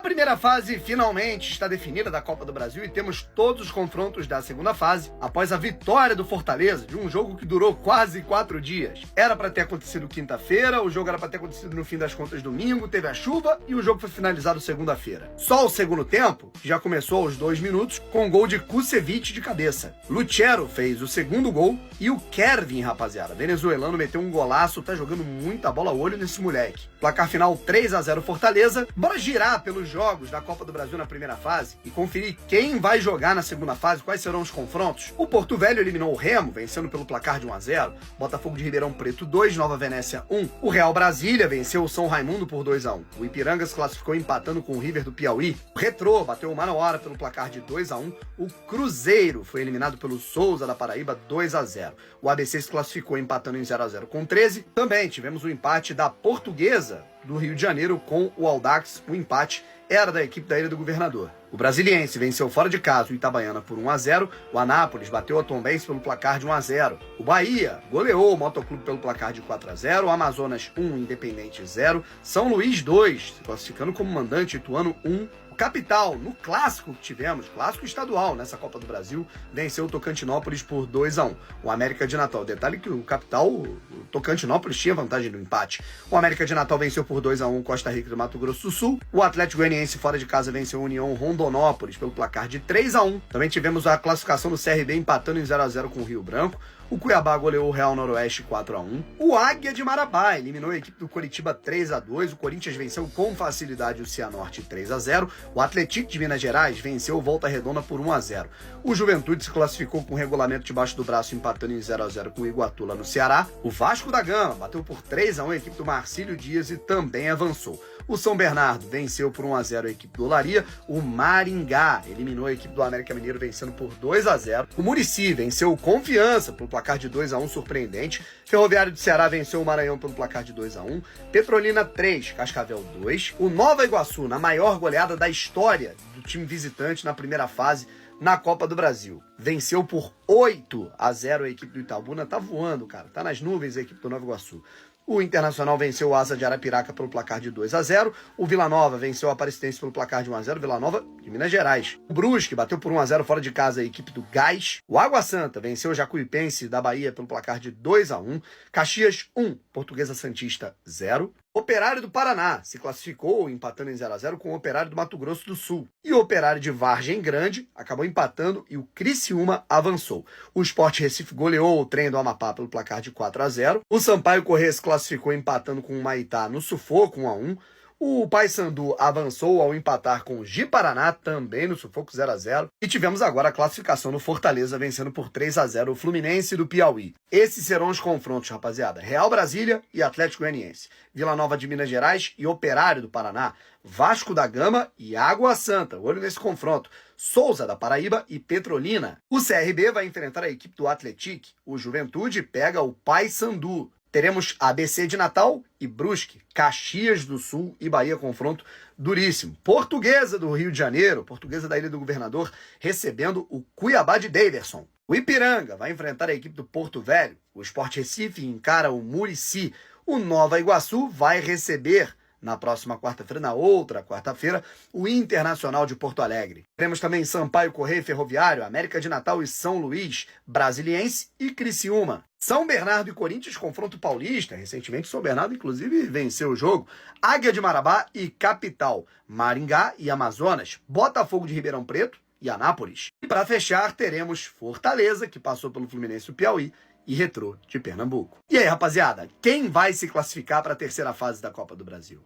A primeira fase finalmente está definida da Copa do Brasil e temos todos os confrontos da segunda fase após a vitória do Fortaleza de um jogo que durou quase 4 dias. Era para ter acontecido quinta-feira, o jogo era para ter acontecido no fim das contas domingo, teve a chuva e o jogo foi finalizado segunda-feira. Só o segundo tempo, que já começou aos 2 minutos, com um gol de Kusevich de cabeça. Lutero fez o segundo gol e o Kervin, rapaziada, venezuelano, meteu um golaço, tá jogando muita bola a olho nesse moleque. Placar final 3-0 Fortaleza. Bora girar pelos jogos da Copa do Brasil na primeira fase e conferir quem vai jogar na segunda fase, quais serão os confrontos. O Porto Velho eliminou o Remo, vencendo pelo placar de 1-0. Botafogo de Ribeirão Preto 2, Nova Venécia 1. O Real Brasília venceu o São Raimundo por 2-1. O Ipiranga se classificou empatando com o River do Piauí. O Retrô bateu o Manauara pelo placar de 2-1. O Cruzeiro foi eliminado pelo Souza da Paraíba 2-0. O ABC se classificou empatando em 0-0 com 13. Também tivemos o empate da Portuguesa do Rio de Janeiro com o Audax. O empate era da equipe da Ilha do Governador. O Brasiliense venceu fora de casa o Itabaiana por 1-0. O Anápolis bateu a Tombense pelo placar de 1-0. O Bahia goleou o Motoclube pelo placar de 4-0. O Amazonas 1, Independente 0. São Luís 2, se classificando como mandante. Ituano 1. Capital, no clássico que tivemos, clássico estadual nessa Copa do Brasil, venceu o Tocantinópolis por 2-1. O América de Natal, detalhe que o Capital, o Tocantinópolis tinha vantagem no empate. O América de Natal venceu por 2-1 Costa Rica do Mato Grosso do Sul. O Atlético Goianiense fora de casa venceu a União Rondonópolis pelo placar de 3-1. Também tivemos a classificação do CRB empatando em 0-0 com o Rio Branco. O Cuiabá goleou o Real Noroeste 4-1. O Águia de Marabá eliminou a equipe do Coritiba 3-2. O Corinthians venceu com facilidade o Cianorte 3-0. O Atlético de Minas Gerais venceu o Volta Redonda por 1-0. O Juventude se classificou com o regulamento debaixo do braço, empatando em 0-0 com o Iguatu lá no Ceará. O Vasco da Gama bateu por 3-1 a equipe do Marcílio Dias e também avançou. O São Bernardo venceu por 1-0 a equipe do Olaria. O Maringá eliminou a equipe do América Mineiro vencendo por 2-0. O Muricy venceu o Confiança pelo placar de 2-1 surpreendente. Ferroviário do Ceará venceu o Maranhão pelo placar de 2-1. Petrolina 3, Cascavel 2. O Nova Iguaçu, na maior goleada da história do time visitante na primeira fase na Copa do Brasil, venceu por 8-0 a equipe do Itabuna. Tá voando, cara. Tá nas nuvens a equipe do Nova Iguaçu. O Internacional venceu o Asa de Arapiraca pelo placar de 2-0. O Vila Nova venceu o Aparecidense pelo placar de 1-0. Vila Nova de Minas Gerais. O Brusque bateu por 1-0 fora de casa a equipe do Gás. O Água Santa venceu o Jacuipense da Bahia pelo placar de 2-1. Caxias 1, Portuguesa Santista 0. Operário do Paraná se classificou empatando em 0-0 com o Operário do Mato Grosso do Sul. E o Operário de Vargem Grande acabou empatando e o Criciúma avançou. O Sport Recife goleou o Trem do Amapá pelo placar de 4-0. O Sampaio Corrêa se classificou empatando com o Maitá no sufoco 1-1. O Paysandu avançou ao empatar com o Ji-Paraná, também no sufoco 0-0. E tivemos agora a classificação do Fortaleza, vencendo por 3-0 o Fluminense do Piauí. Esses serão os confrontos, rapaziada. Real Brasília e Atlético Goianiense. Vila Nova de Minas Gerais e Operário do Paraná. Vasco da Gama e Água Santa. Olho nesse confronto. Souza da Paraíba e Petrolina. O CRB vai enfrentar a equipe do Atlético. O Juventude pega o Paysandu. Teremos ABC de Natal e Brusque, Caxias do Sul e Bahia, confronto duríssimo. Portuguesa do Rio de Janeiro, Portuguesa da Ilha do Governador, recebendo o Cuiabá de Daverson. O Ipiranga vai enfrentar a equipe do Porto Velho. O Sport Recife encara o Muricy. O Nova Iguaçu vai receber na próxima quarta-feira, na outra quarta-feira, o Internacional de Porto Alegre. Teremos também Sampaio Corrêa e Ferroviário, América de Natal e São Luís, Brasiliense e Criciúma. São Bernardo e Corinthians, confronto paulista. Recentemente, São Bernardo, inclusive, venceu o jogo. Águia de Marabá e Capital. Maringá e Amazonas. Botafogo de Ribeirão Preto e Anápolis. E para fechar, teremos Fortaleza, que passou pelo Fluminense do Piauí, e Retrô de Pernambuco. E aí, rapaziada, quem vai se classificar para a terceira fase da Copa do Brasil?